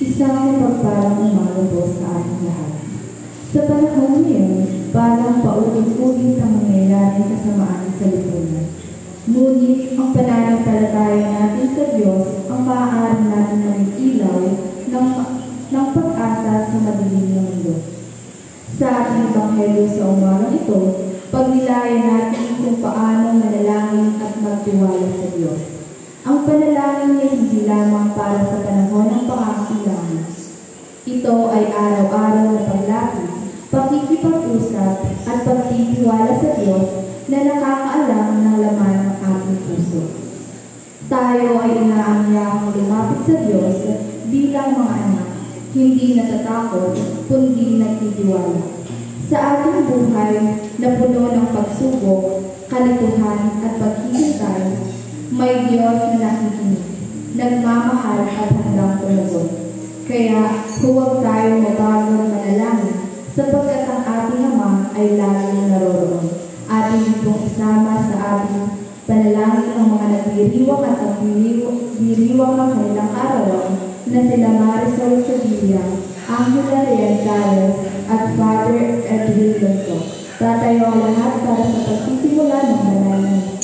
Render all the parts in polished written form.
Isang mapagpalang umaga po sa ating lahat. Sa panahon ngayon, parang paulit-ulit ang mangyayari kasamaan sa lipunan. Ngunit ang pananampalataya natin sa Diyos ang maaari natin maging ilaw ng pag-asa sa madilim na mundo. Sa ating Ebanghelyo sa umagang ito, pagnilayan natin kung paano manalangin at magtiwala sa Diyos. Ang panalangin ay hindi lamang para sa panahon ng pangangailangan. Ito ay araw-araw na paglapit, pakikipag-usap at pagtitiwala sa Diyos na nakakaalam ng laman ng ating puso. Tayo ay inaanyahang lumapit sa Diyos bilang mga anak, hindi natatakot, kundi nagtitiwala. Sa ating buhay na puno ng pagsubok, kalituhan at paghihintay, may Diyos na nakikinig, nagmamahal at handang tumugon. Kaya huwag tayong mabagong manalangin sapagkat ang ating Ama ay laging naroroon. Ating itong isama sa ating panalangin ang mga nagdiriwang at ang diriwang ng kanilang araw na sila Marisol Sevilla, Angela Rientales at Father Edwin Lonto. Tatayo ang lahat para sa pagsisimula ng banal na misa.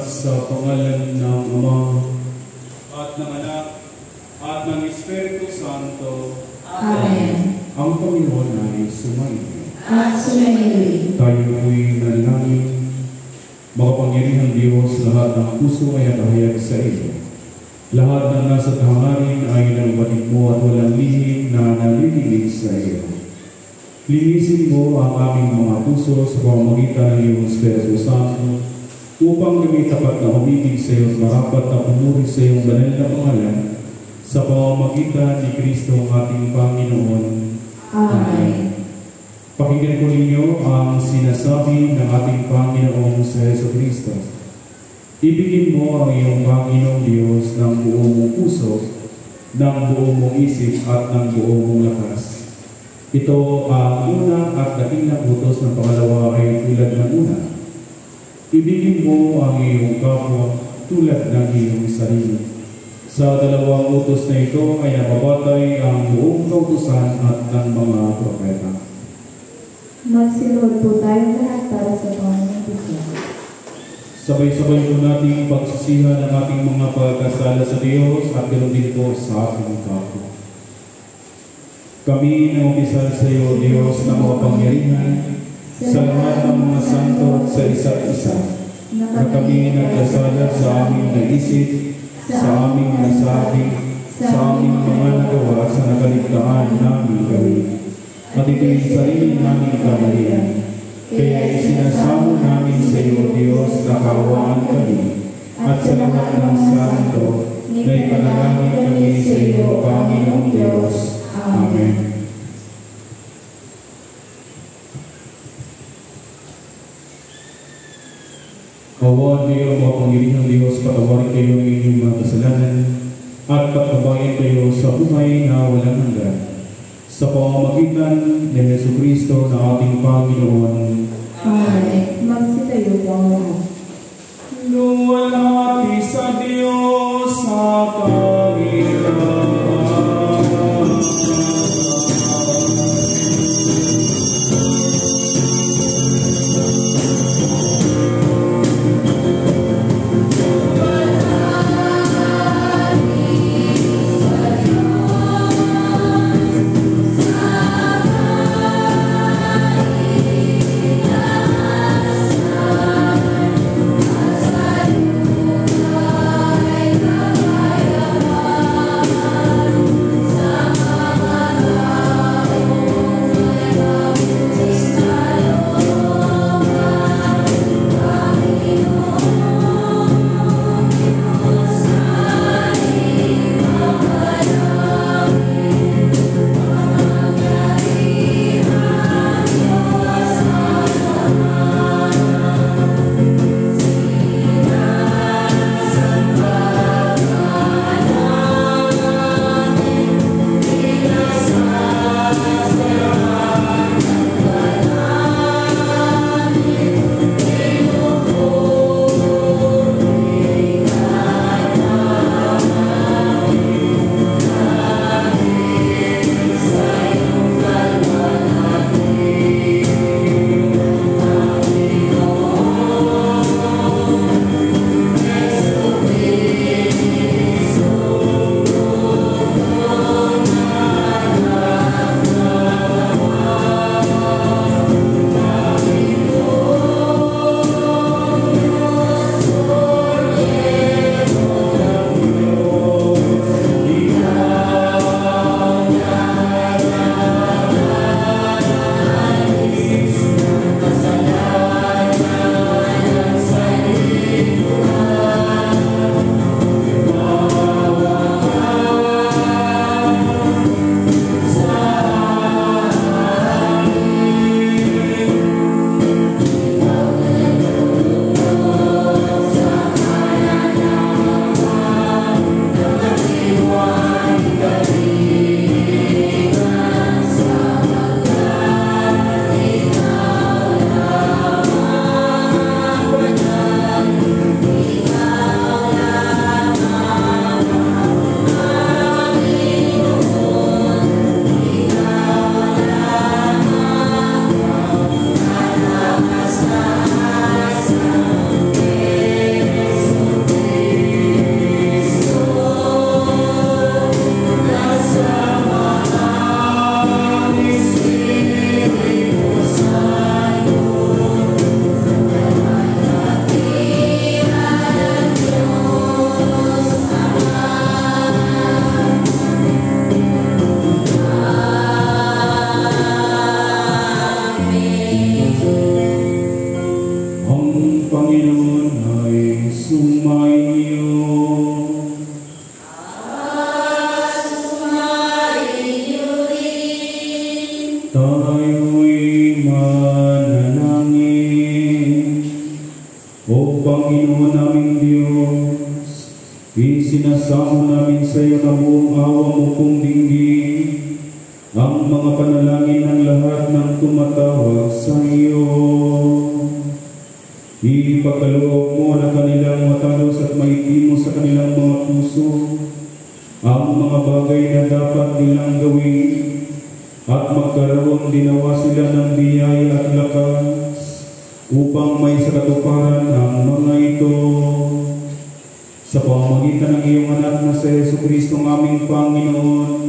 Sa pangalan ng Ama at ng Anak at ng Espiritu Santo. Amen. Ang Panginoon ay sumainyo. At sumainyo. Tayo po'y nanalangin. Makapangyarihang Diyos, lahat ng puso ay nakahayag sa iyo. Lahat ng nasa tahangarin ay nangbatid mo at walang lihim na nalililig sa iyo. Linisin mo ang aming mga puso sa pamamagitan ng iyong Espiritu Santo upang kami tapat na humigit sa iyo at marapat na pumuri sa iyong banal na pangalan sa pamamagitan ni Kristo ang ating Panginoon. Amen. Pakinggan po ninyo ang sinasabi ng ating Panginoong sa Jesucristo. Ibigin mo ang iyong Panginoong Diyos ng buong mong puso, ng buong mong isip at ng buong mong lakas. Ito ang una at dakilang utos ng pangalawa ay tulad ng una. Ibigin mo ang iyong kapwa tulad ng iyong sarili. Sa dalawang utos na ito ay nababatay ang buong kautusan at ng mga propeta. Magsinuod po tayong lahat para sa Panginoon puso. Sabay-sabay po natin pagsisihan ang ating mga pagkasala sa Diyos at ganoon din po sa ating kapwa. Kami naumpisa sa iyo, Diyos, na makapangyarihan, sa lahat ng mga santo at sa isa't isa, na kami nagkasala sa aming naisip, sa aming nasabi, sa aming mga nagawa sa nakaligtaan namin gawin. At ito'y sarili namin kamalian. Kaya isinasamo namin sa iyo, Diyos, na kaawaan kami, at sa lahat ng santo, na ipanalangin kami sa iyo, Panginoong Diyos, Awan kayo ang makapangyarihang Diyos, patawarin kayo ng inyong mga kasalanan, at patnubayan kayo sa buhay na walang hanggan. Sa pamamagitan ni Jesucristo na ating Panginoon. Amen. Magsitayo po ang lahat. Luwalhati sa Diyos sa kahirapan. Tayo'y manalangin. O Panginoon naming Diyos, isinasamo namin sa iyo na buong awa mo kung dinggin ang mga panalangin ng lahat ng tumatawag sa iyo. Ipagkaloob mo na kanilang matalos at maitimo sa kanilang mga puso ang mga bagay na dapat nilang gawin, at magkaroon dinawa sila ng biyaya at lakas upang may sa katuparan ang mga ito. Sa pamamagitan ng iyong anak na si Jesucristo ng aming Panginoon,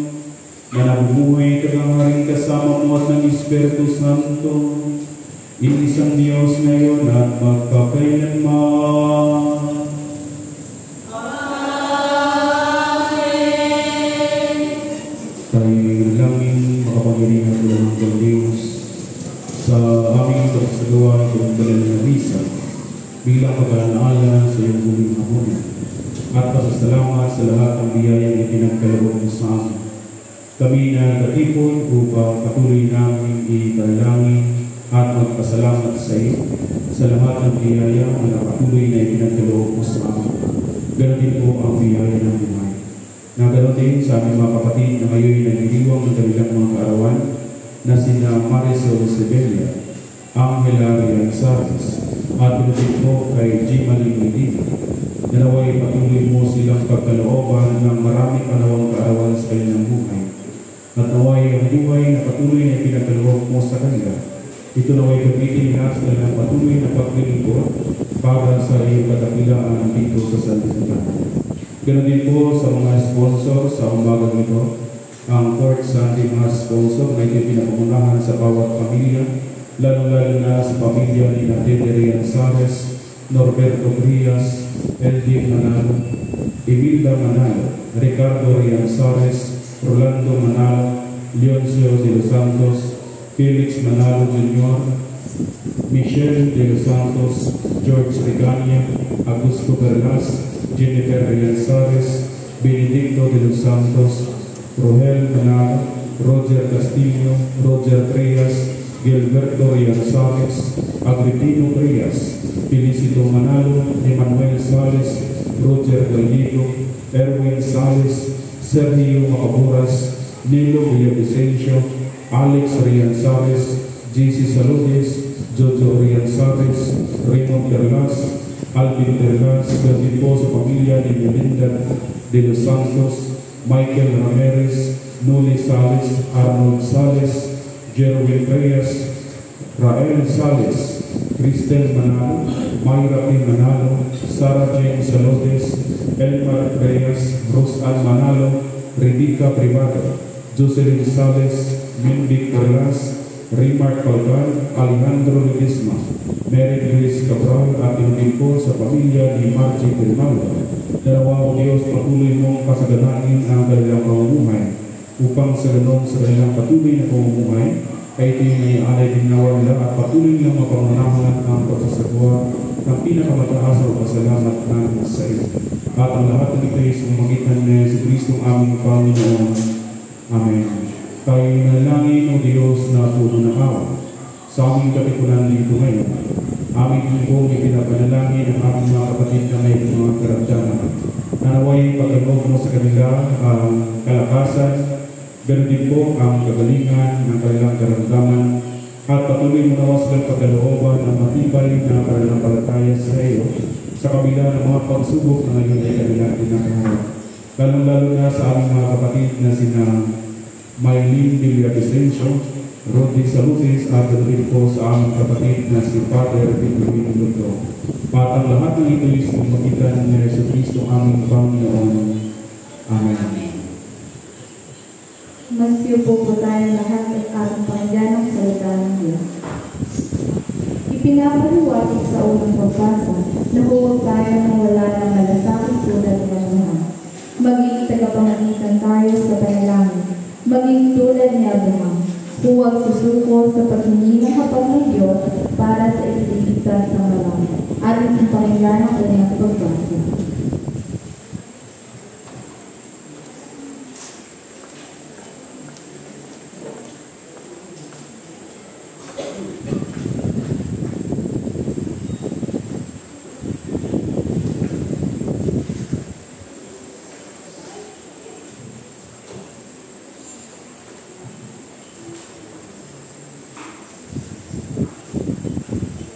na nabubuhay kagangaring kasama mo at ng Espiritu Santo, iisang Diyos ngayon at magpakailanman. Tayo'y langing makapangyarihan ng Diyos sa aming pagsagawa ng banal na misa bilang pag-aalaala sa iyong huling hapunan at pasasalamat sa lahat ng biyayang ipinagkaloob mo sa amin. Kami na katipon upang patuloy namin italangin at magpasalamat sa iyo sa lahat ng biyaya na patuloy na ipinagkaloob mo sa amin. Ganon din po ang biyaya ng buhay. Na ganon din sa aming mga kapatid na ngayon nagdiriwang ng kanilang mga kaarawan na sina Marisol Sebelia, Angela Rianzares, at pinutid po kay G. Malimidin. Naway patuloy mo silang pagkalooban ng marami panawang kaarawan sa kanilang buhay. At naway ang buhay na patuloy na ipinagkaloob mo sa kanila, ito naway gamitin nila sa kanilang patuloy na paglilingkod para sa iyong kadakilaan dito sa sanlibutan. Ganon din po sa mga sponsor sa umagang ito, ang Fourth Sunday mga sponsor na ito pinapangunahan sa bawat pamilya, lalo-lalo na sa pamilya ni Tete Rianzares, Norberto Frias, Elvin Manalo, Imelda Manalo, Ricardo Rianzares, Rolando Manalo, Leoncio de los Santos, Felix Manalo Jr., Michelle de los Santos, George Regania, Augusto Perlas, Jennifer Rianzares, Benedicto de los Santos, Rohel Manalo, Roger Castillo, Roger Reyes, Gilberto Rianzares, Agripino Reyes, Felicito Manalo, Emmanuel Sales, Roger Gallego, Erwin Sales, Sergio Macaburas, Nilo Villavicencio, Alex Rianzares, JC Saludes, Jojo Rianzares, Raymond Perlas, Alvin Perlas, gabi po sa pamilya ni Melinda de los Santos, Michael Ramirez, Nuli Sales, Arnold Sales, Jerwin Reyes, Rael Sales, Cristel Manalo, Mayra P. Manalo, Sarah Jane Saludes, Elmar Reyes, Rosan Manalo, Rebecca Privado, Jocelyn Sales, Mindy Perlas, Rimar Palgan, Alejandro Ledesma, Mary Grace Cabral, at inubin po sa pamilya ni Margie Grimaldo. Dalawang Diyos, patuloy mong kasaganahin ang kanilang pamumuhay upang sa ganon sa kanilang patuloy na pamumuhay ay ito yung may alay din nawa nila at patuloy nilang mapangunahan ang pagsasagawa ng pinakamataas na pasalamat namin sa iyo. At ang lahat ng ito ay sumagitan ni Yesu Kristong aming Panginoon. Amen. Tayo nanalangin, O Diyos, na puno ng awa sa aming katipunan dito ngayon. Aming pong ipinapanalangin ang aming mga kapatid na may mga karamdaman. Nanaway pagkaloob mo sa kanila ang kalakasan, ganoon din po ang kagalingan ng kanilang karamdaman, at patuloy mo nawa silang pagkalooban ng matibay na pananampalataya sa iyo sa kabila ng mga pagsubok na ngayon ay kanilang kinakaharap. Lalong-lalo na sa aming mga kapatid na sina Maylene de Villavicencio, Rodi Salutis, at rin po sa aming kapatid na si Father Benjamin Luto. At ang lahat ng ito ay sumagitan ni Yesu Kristo aming Panginoon. Amen. Magsiupo po tayo lahat at ating pakinggan ang salita ng Diyos. Ipinapaliwanag sa unang pagbasa na huwag tayo nang wala ng malasakit tulad ng Abraham. Maging tagapamagitan tayo sa panalangin. Maging tulad ni Abraham. Huwag susuko sa paghingi ng kapag ng Diyos para sa ililigtas ng marami. Ating pakinggan ang kanyang pagbasa.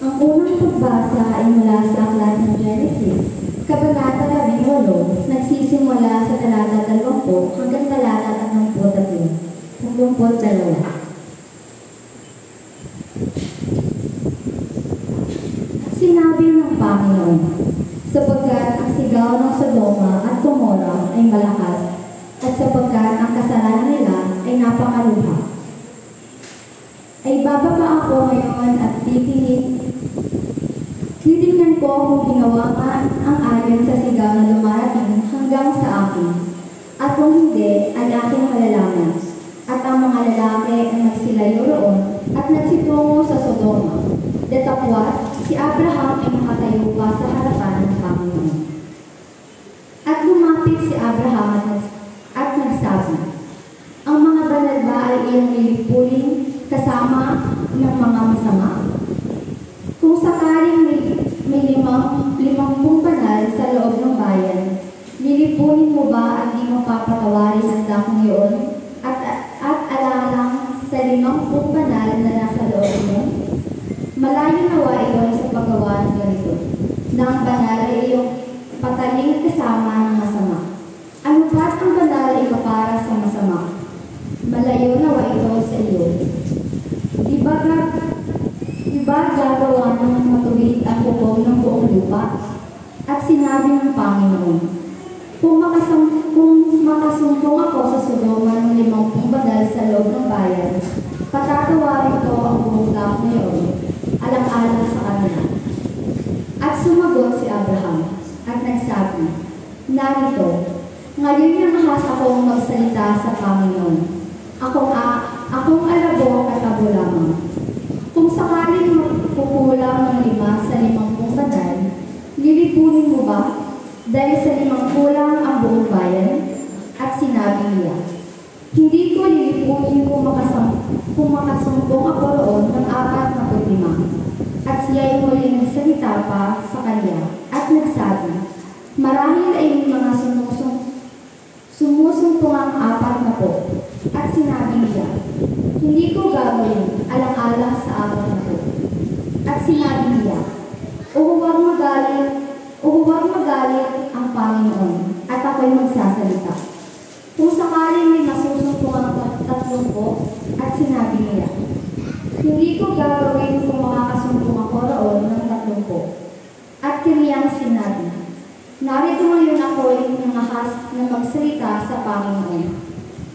Ang unang pagbasa ay mula sa aklat ng Genesis, Kabanata 18, nagsisimula sa talata 20 hanggang talata 32. Sinabi ng Panginoon, sapagkat ang sigaw ng Sodoma at Gomora ay malakas, at sapagkat ang kasalanan nila ay napakaluha, ay bababa ako ngayon at titignan ko kung ginawa ang ayon sa sigaw na lumarating hanggang sa akin, at kung hindi, ay aking malalaman. At ang mga lalaki ay nagsilayo roon at nagsitungo sa Sodoma. Datapwat, si Abraham ay nakatayo pa sa harapan ng Panginoon. At lumapit si Abraham at nagsabi, ang mga banal ba ay iyong lilipulin kasama ng mga masama? Kung sakaling may limampung banal sa loob ng bayan, lilipunin mo ba at di mo papatawarin ang dakong iyon at alang sa 50 banal na nasa loob mo? Malayo nawa iyon sa paggawa ng ganito, na ang banal ay iyong pataling kasama ng masama. Ano ba't ang banal ay kapara sa masama? Malayo nawa ito sa iyo. Di ba gagawa ng matuwid ang bubong ng buong lupa? At sinabi ng Panginoon, kung makasumpong ako sa Sodoma ng 50 banal sa loob ng bayan, patatawarin ko ang buong lahat ngayon, alang-alang sa kanila. At sumagot si Abraham, at nagsabi, narito, ngayon niyang ahas akong magsalita sa Panginoon. Akong alabok at abo lamang. Kung sakaling magkukulang ng 5 sa 50 banal, lilipunin mo ba dahil sa 5 kulang ang buong bayan? At sinabi niya, hindi ko lilipunin kung makasumpong ako roon ng 45. At siya ay muling nagsalita pa sa kanya at nagsabi, marahil ay may mga sumusumpong ang 40. At sinabi niya, hindi ko gagawin alang-alang sa 40. At sinabi niya, huwag magalit ang Panginoon at ako'y magsasalita. Kung sakaling may masusumpong ang 30, at sinabi niya, hindi ko gagawin kung makakasumpong ako roon ng 30. At kaniyang sinabi, narito ngayon ako'y nangahas na magsalita sa Panginoon.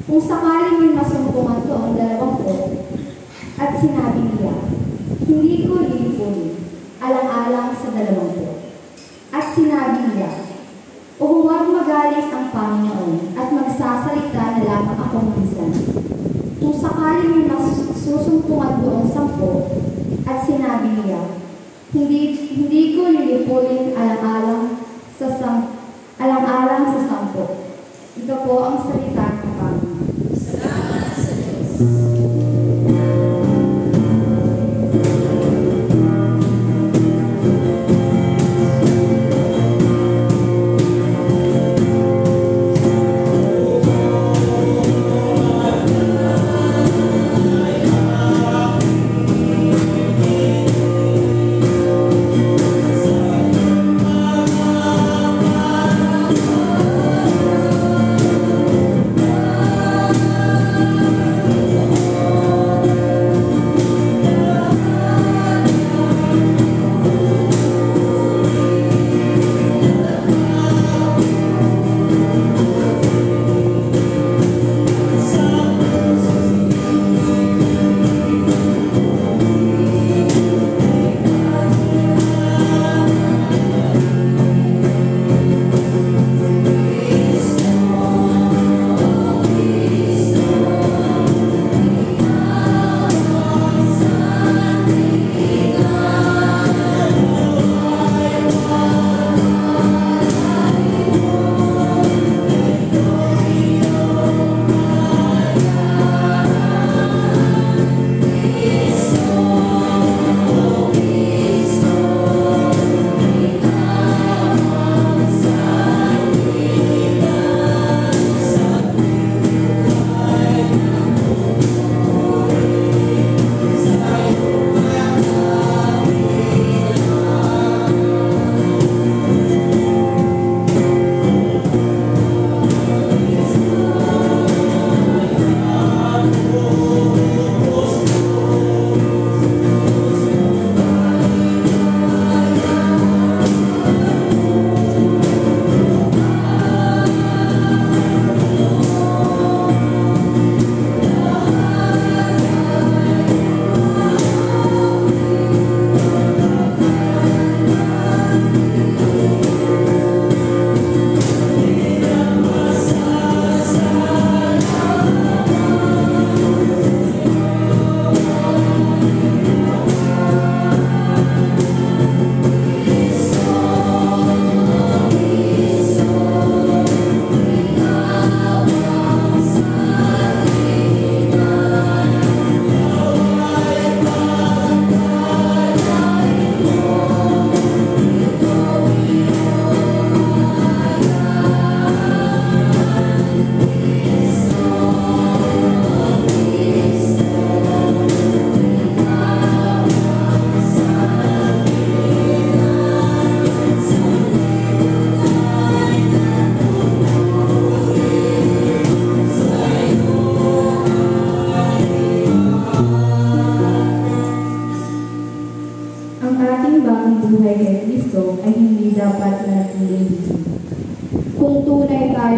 Kung sakaling may masumpungan doon 20, at sinabi niya, hindi ko lilipunin, alang-alang sa 20. At sinabi niya, huwag magalit ang Panginoon at magsasalita na lamang akong minsan. Kung sakaling may masusumpungan doon 10, at sinabi niya, hindi ko lilipunin alang-alang sa 10. Ito po ang salita ng Panginoon. Salamat sa Diyos.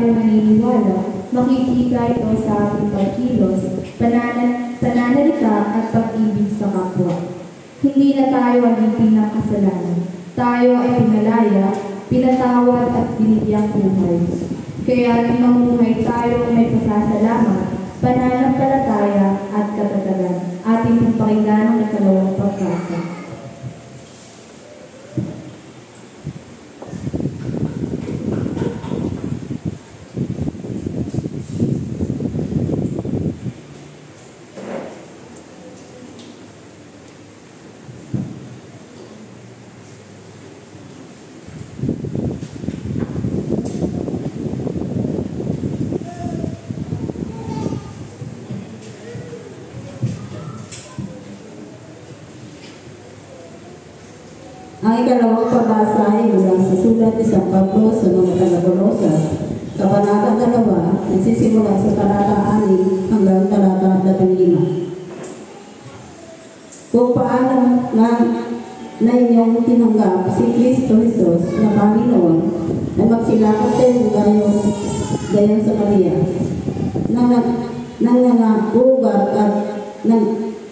tayo naniniwala, makikita ito sa ating pagkilos, pananalita at pag-ibig sa kapwa. Hindi na tayo alipin ng kasalanan. Tayo ay pinalaya, pinatawad at binigyang buhay. Kaya mamuhay tayo may pasasalamat, pananampalataya at katatagan. Ating pagpakinggan ng ikalawang pagkasa. Ang ikalawang pagbasa ay mula sa sulat ni San Pablo sa mga taga-Colosas, Kabanata 2, nagsisimula sa talata 6 hanggang talata 15. Kung paano na inyong tinanggap si Kristo Jesus na Panginoon, na magsilakot kayo gayon sa Kanya, nang nangangugat at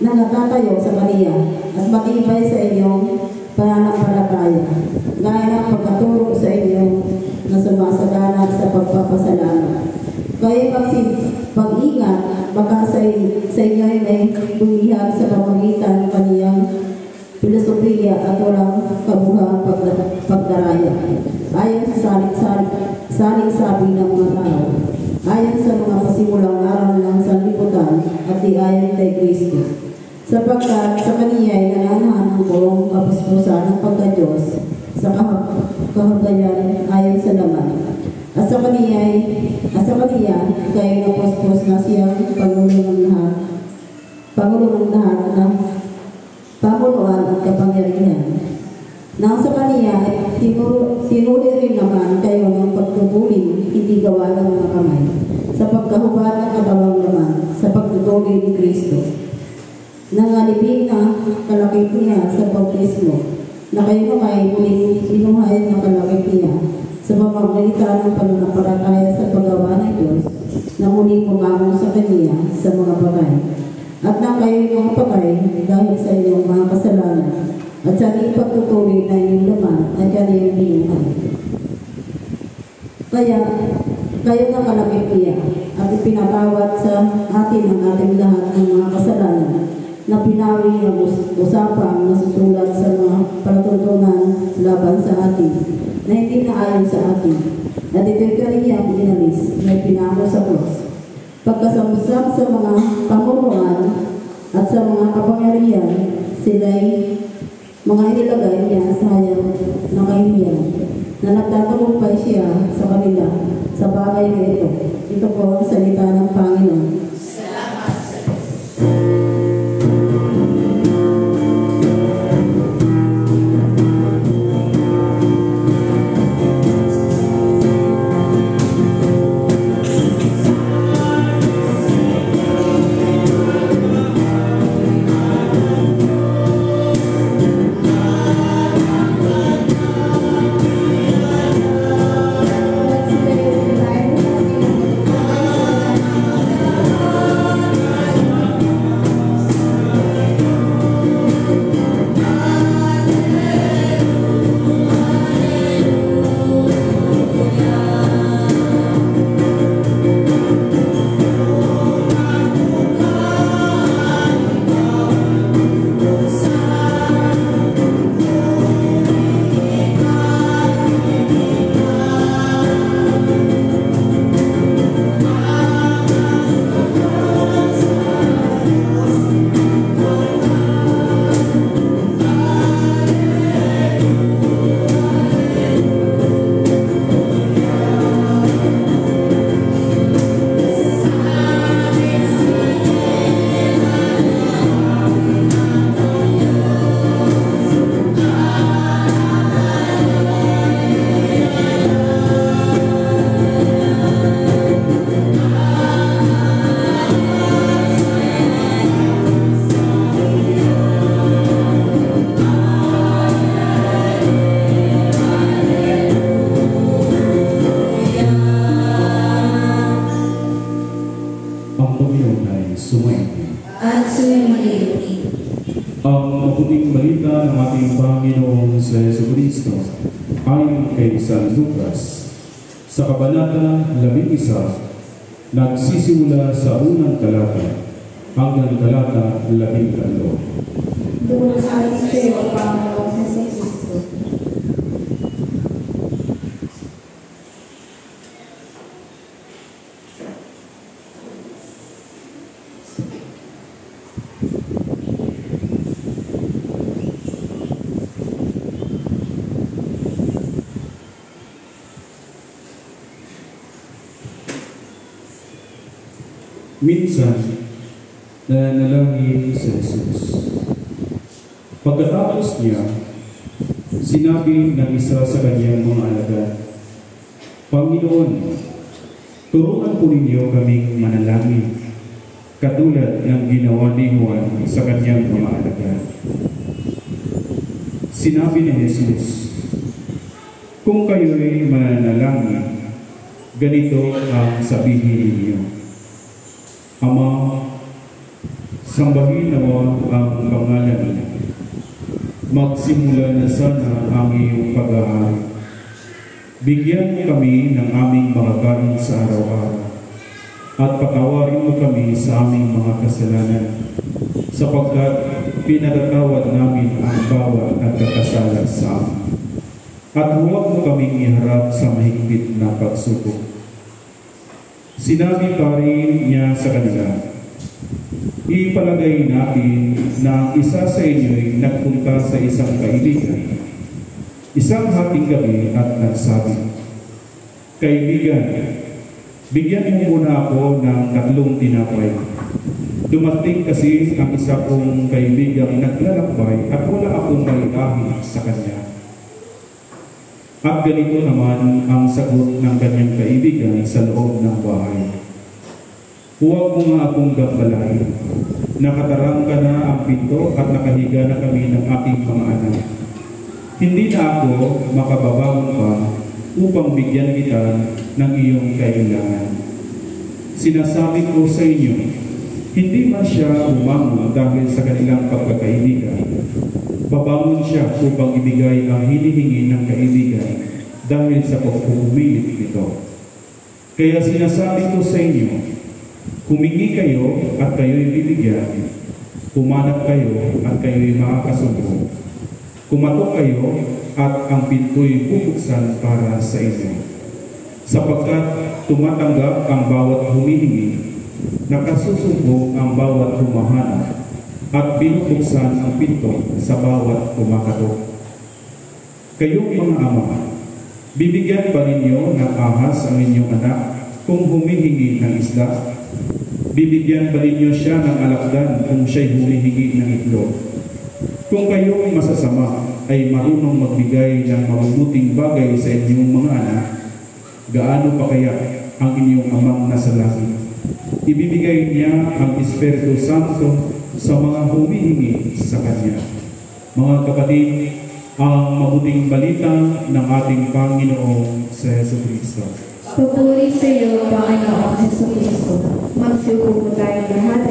nangatatayo sa Kanya, at matibay sa inyong pananampalataya, gaya ng pagkaturo sa inyo na sumasagana sa pagpapasalamat. Kaya pag-ingat, baka sa inyo ay may bumihag sa pamagitan ng kaniyang filosofiya at walang kabuhang pagdaraya. Ayon sa saling-sabi ng mga tao, ayon sa mga pasimulang aral ng sanlibutan at di ayon kay Kristo. Sapagkat sa Kaniya ay nananahan ang buong kapuspusan ng pagka-Diyos sa kahagayan ayon sa laman. At sa Kaniya kayo napuspos na siyang Pangulo ng lahat ng pamunuan at kapangyarihan. Nang sa Kaniya ay tinuli rin naman kayo ng pagtutuling hindi gawa ng mga kamay, sa pagkahubad ng katawang laman, sa pagtutuloy ni Kristo. Nangalipin na kalakip niya sa bautismo, na kayo naman muling inuhay ng kalakip niya sa pamamagitan ng pananampalataya sa paggawa ng Diyos na muling pumangon sa Kaniya sa mga patay. At na kayo mga patay dahil sa inyong mga kasalanan at sa ipagtutuloy na inyong laman at kaniyang binuhay. Kaya kayo na kalakip niya at ipinatawad sa atin ang ating lahat ng mga kasalanan na pinawi ng usapang nasusulat sa mga palatuntunan laban sa atin na hindi naayon sa atin. At ito'y kaniyang inalis na ipinako sa cross. Pagkasamsam sa mga pamunuan at sa mga kapangyarihan, sila'y mga inilagay niya sa hayang na kahihiyan, na nagtatagumpay siya sa kanila sa bagay na ito. Ito po ang salita ng Panginoon. Salamat sa Diyos. Let's say, sumainyo. At sumainyo. Ang mabuting balita ng ating Panginoong sa Jesucristo ayon kay San Lucas sa Kabanata 11, nagsisimula sa unang talata hanggang talata 13. Doon sa iyo, Panginoon sa Kristo. Minsan, nanalangin si Jesus. Pagkatapos niya, sinabi ng isa sa kanyang mga alagad, Panginoon, turuan po ninyo kaming manalangin, katulad ng ginawa ni Juan sa kanyang mga alagad. Sinabi ni Jesus, kung kayo'y mananalangin, ganito ang sabihin ninyo, Ama, sambahin nawa ang pangalan niyo. Magsimula na sana ang iyong pag-aaral. Bigyan mo kami ng aming mga kain sa araw-araw. At patawarin mo kami sa aming mga kasalanan, sapagkat pinatatawad namin ang bawat nagkakasala sa amin. At huwag mo kaming iharap sa mahigpit na pagsubok. Sinabi pa rin niya sa kanila, ipalagay natin na ang isa sa inyo'y nagpunta sa isang kaibigan, isang hating gabi at nagsabi, Kaibigan, bigyan mo muna ako ng 3 tinapay. Dumating kasi ang isa kong kaibigang naglalakbay at wala akong maiahit sa kanya. At ganito naman ang sagot ng kanyang kaibigan sa loob ng bahay. Huwag mo nga akong gambalain. Nakatarang ka na ang pinto at nakahiga na kami ng aking mga anak. Hindi na ako makababangon pa upang bigyan kita ng iyong kailangan. Sinasabi ko sa inyo, hindi man siya umangon dahil sa kanilang pagkakaibigan. Babangon siya upang ibigay ang hinihingi ng kaibigan dahil sa pagpumilit nito. Kaya sinasabi ko sa inyo, humingi kayo at kayo'y bibigyan, humanap kayo at kayo'y makakasumbong, kumatok kayo at ang pinto'y bubuksan para sa inyo. Sapagkat tumatanggap ang bawat humihingi, nakasusumbong ang bawat humahanap, at binubuksan ang pinto sa bawat kumakatok. Kayong mga ama, bibigyan ba ninyo ng ahas ang inyong anak kung humihingi ng isda? Bibigyan ba ninyo siya ng alakdan kung siya'y humihingi ng itlog? Kung kayong masasama ay marunong magbigay ng mabubuting bagay sa inyong mga anak, gaano pa kaya ang inyong amang nasa langit? Ibibigay niya ang Espiritu Santo sa mga humihingi sa Kanya. Mga kapatid, ang mabuting balita ng ating Panginoong sa Jesucristo. Papuri sa iyo, Panginoong Jesucristo. Magsuko po tayong lahat